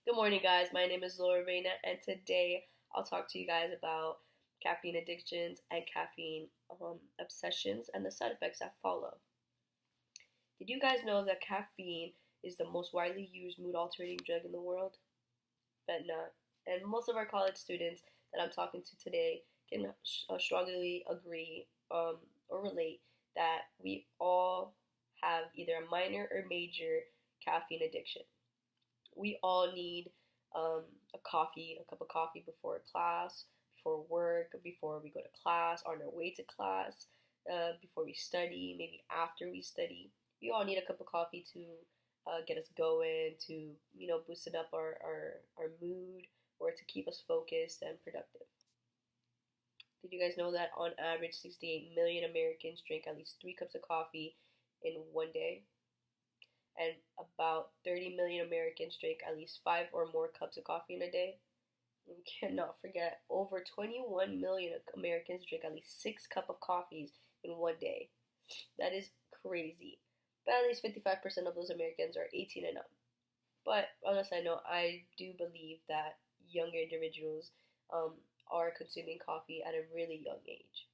Good morning, guys. My name is Laura Reina, and today I'll talk to you guys about caffeine addictions and caffeine obsessions and the side effects that follow. Did you guys know that caffeine is the most widely used mood altering drug in the world? Bet not. And most of our college students that I'm talking to today can strongly agree or relate that we all have either a minor or major caffeine addiction. We all need um, a cup of coffee before class, before work, before we go to class, on our way to class, before we study, maybe after we study. We all need a cup of coffee to get us going, to boost up our mood, or to keep us focused and productive. Did you guys know that on average 68 million Americans drink at least 3 cups of coffee in one day? And about 30 million Americans drink at least 5 or more cups of coffee in a day. We cannot forget over 21 million Americans drink at least 6 cups of coffees in one day. That is crazy. But at least 55% of those Americans are 18 and up. But on a side note, I do believe that younger individuals are consuming coffee at a really young age.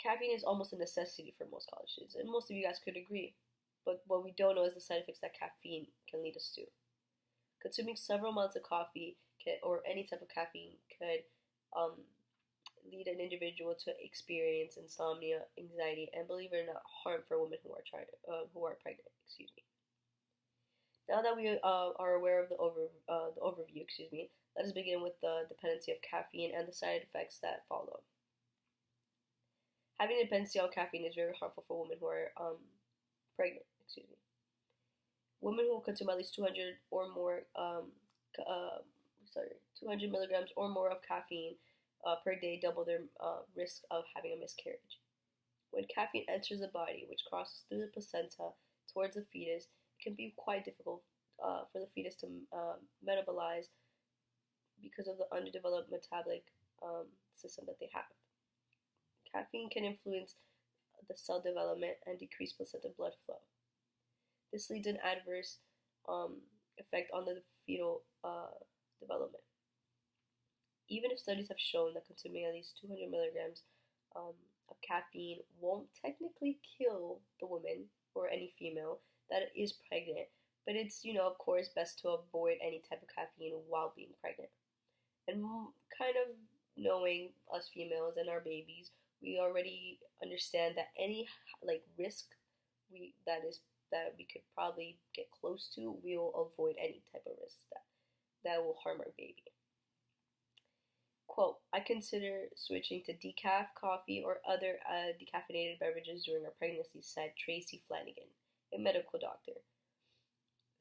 Caffeine is almost a necessity for most college students, and most of you guys could agree. But what we don't know is the side effects that caffeine can lead us to. Consuming several amounts of coffee or any type of caffeine could lead an individual to experience insomnia, anxiety, and believe it or not, harm for women who are pregnant. Excuse me. Now that we are aware of the overview, let us begin with the dependency of caffeine and the side effects that follow. Having a dependency on caffeine is very harmful for women who are pregnant. Women who consume at least 200 or more, 200 milligrams or more of caffeine per day double their risk of having a miscarriage. When caffeine enters the body, which crosses through the placenta towards the fetus, it can be quite difficult for the fetus to metabolize because of the underdeveloped metabolic system that they have. Caffeine can influence the cell development and decrease placenta blood flow. This leads an adverse effect on the fetal development. Even if studies have shown that consuming at least 200 milligrams of caffeine won't technically kill the woman or any female that is pregnant, but it's, of course, best to avoid any type of caffeine while being pregnant. And kind of knowing us females and our babies, we already understand that any risk that we could probably get close to, we will avoid any type of risk that will harm our baby. Quote, I consider switching to decaf coffee or other decaffeinated beverages during our pregnancy, said Tracy Flanagan, a medical doctor.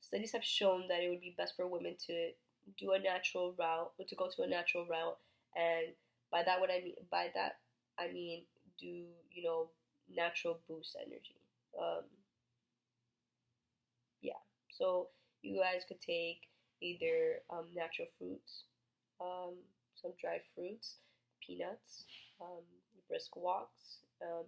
Studies have shown that it would be best for women to do a natural route, to go to a natural route, and by that I mean do natural boost energy. So you guys could take either natural fruits, some dried fruits, peanuts, brisk walks,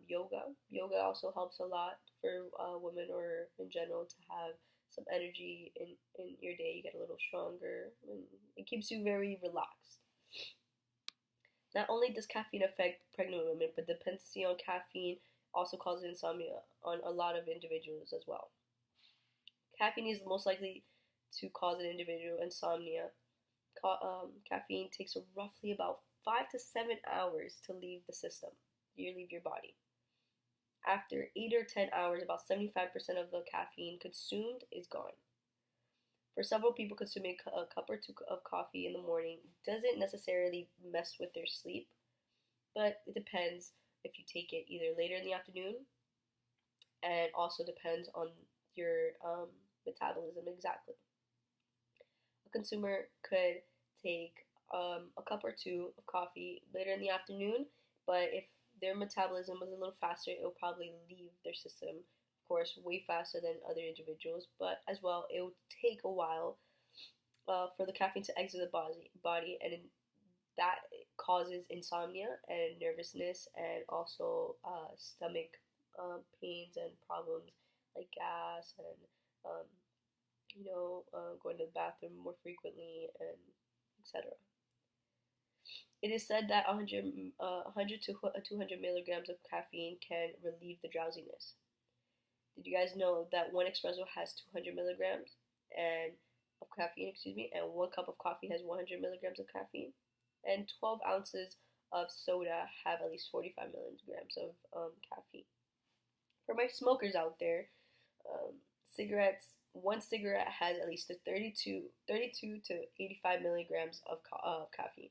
yoga. Yoga also helps a lot for women or in general to have some energy in your day. You get a little stronger, and it keeps you very relaxed. Not only does caffeine affect pregnant women, but dependency on caffeine also causes insomnia on a lot of individuals as well. Caffeine is most likely to cause an individual insomnia. Caffeine takes roughly about 5 to 7 hours to leave the system. Leave your body. After 8 or 10 hours, about 75% of the caffeine consumed is gone. For several people, consuming a cup or two of coffee in the morning doesn't necessarily mess with their sleep, but it depends if you take it either later in the afternoon, and also depends on your metabolism exactly. A consumer could take a cup or two of coffee later in the afternoon, but if their metabolism was a little faster, it will probably leave their system, of course, way faster than other individuals, but as well, it will take a while for the caffeine to exit the body, and that causes insomnia and nervousness, and also stomach pains and problems like gas and going to the bathroom more frequently, and etc. It is said that 100 to 200 milligrams of caffeine can relieve the drowsiness. Did you guys know that one espresso has 200 milligrams and of caffeine, and one cup of coffee has 100 milligrams of caffeine, and 12 ounces of soda have at least 45 milligrams of caffeine. For my smokers out there, one cigarette has at least 32 to 85 milligrams of caffeine.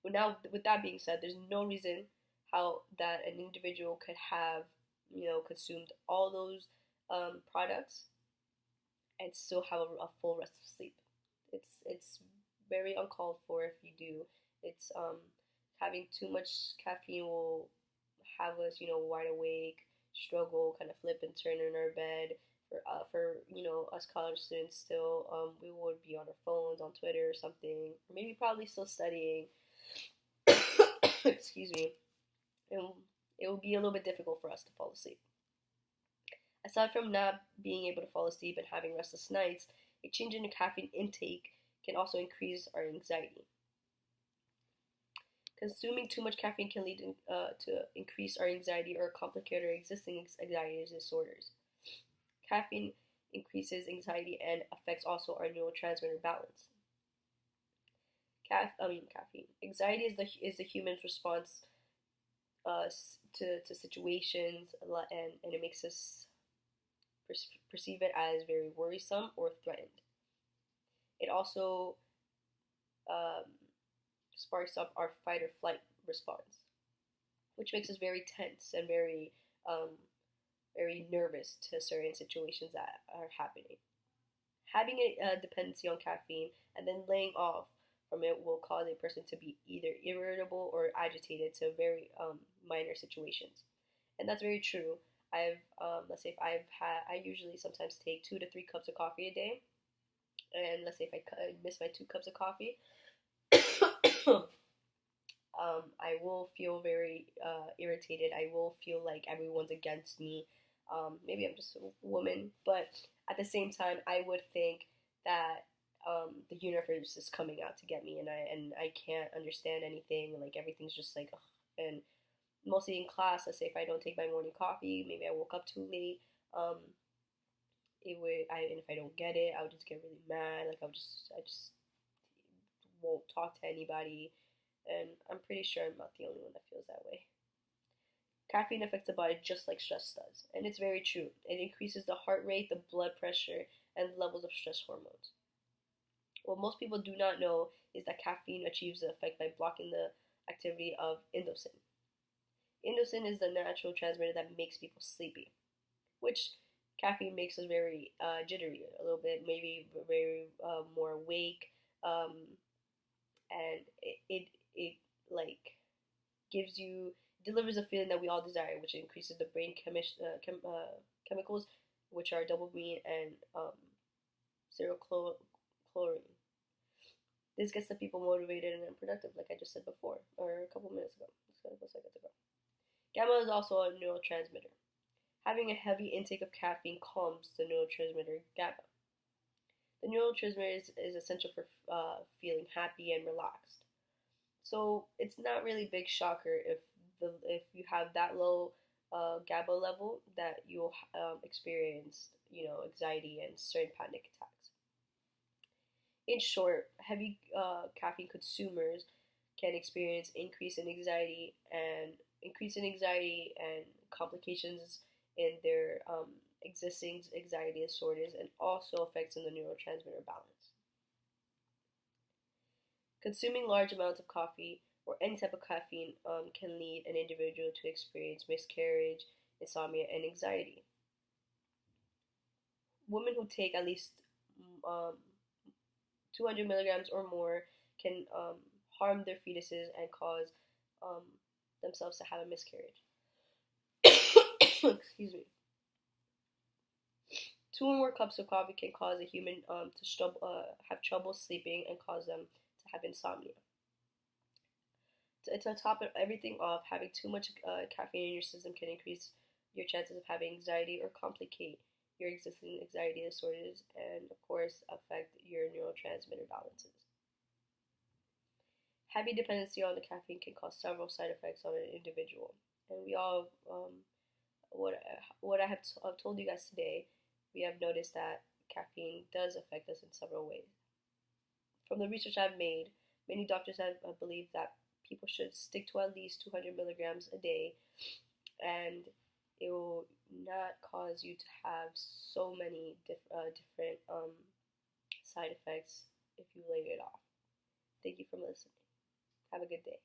But now, with that being said, there's no reason how that an individual could have, consumed all those products and still have a full rest of sleep. It's very uncalled for if you do. It's having too much caffeine will have us, wide awake, struggle, kind of flip and turn in our bed. For us college students, still we would be on our phones, on Twitter or something, or maybe probably still studying. Excuse me. And it will be a little bit difficult for us to fall asleep. Aside from not being able to fall asleep and having restless nights, a change in the caffeine intake can also increase our anxiety. Consuming too much caffeine can lead to increase our anxiety or complicate our existing anxiety disorders. Caffeine increases anxiety and affects also our neurotransmitter balance. Caffeine. Anxiety is the human's response to situations, and it makes us perceive it as very worrisome or threatened. It also sparks up our fight or flight response, which makes us very tense and very nervous to certain situations that are happening. Having a dependency on caffeine and then laying off from it will cause a person to be either irritable or agitated to very minor situations, and that's very true. Let's say if I usually sometimes take 2 to 3 cups of coffee a day, and let's say if I miss my 2 cups of coffee, I will feel very irritated. I will feel like everyone's against me. Maybe I'm just a woman, but at the same time, I would think that the universe is coming out to get me, and I can't understand anything. Like everything's just like, ugh. And mostly in class, let's say if I don't take my morning coffee, maybe I woke up too late. And if I don't get it, I would just get really mad. Like I just won't talk to anybody, and I'm pretty sure I'm not the only one that feels that way. Caffeine affects the body just like stress does, and it's very true. It increases the heart rate, the blood pressure, and levels of stress hormones. What most people do not know is that caffeine achieves the effect by blocking the activity of endothelin. Endothelin is the natural transmitter that makes people sleepy, which caffeine makes us very jittery, a little bit, maybe very more awake, and it like delivers a feeling that we all desire, which increases the brain chemicals, which are dopamine and serochlorine. This gets the people motivated and productive, like I just said before, or a couple minutes ago, a couple seconds ago. GABA is also a neurotransmitter. Having a heavy intake of caffeine calms the neurotransmitter GABA. The neurotransmitter is essential for feeling happy and relaxed. So it's not really a big shocker if you have that low GABA level that you'll experience, anxiety and certain panic attacks. In short, heavy caffeine consumers can experience increase in anxiety and complications in their existing anxiety disorders, and also effects on the neurotransmitter balance. Consuming large amounts of coffee or any type of caffeine can lead an individual to experience miscarriage, insomnia, and anxiety. Women who take at least 200 milligrams or more can harm their fetuses and cause themselves to have a miscarriage. Excuse me. 2 or more cups of coffee can cause a human to have trouble sleeping and cause them to have insomnia. To top everything off, having too much caffeine in your system can increase your chances of having anxiety or complicate your existing anxiety disorders, and of course affect your neurotransmitter balances. Heavy dependency on the caffeine can cause several side effects on an individual, and we all, what I have told you guys today, we have noticed that caffeine does affect us in several ways. From the research I've made, many doctors have believed that people should stick to at least 200 milligrams a day, and it will not cause you to have so many different side effects if you lay it off. Thank you for listening. Have a good day.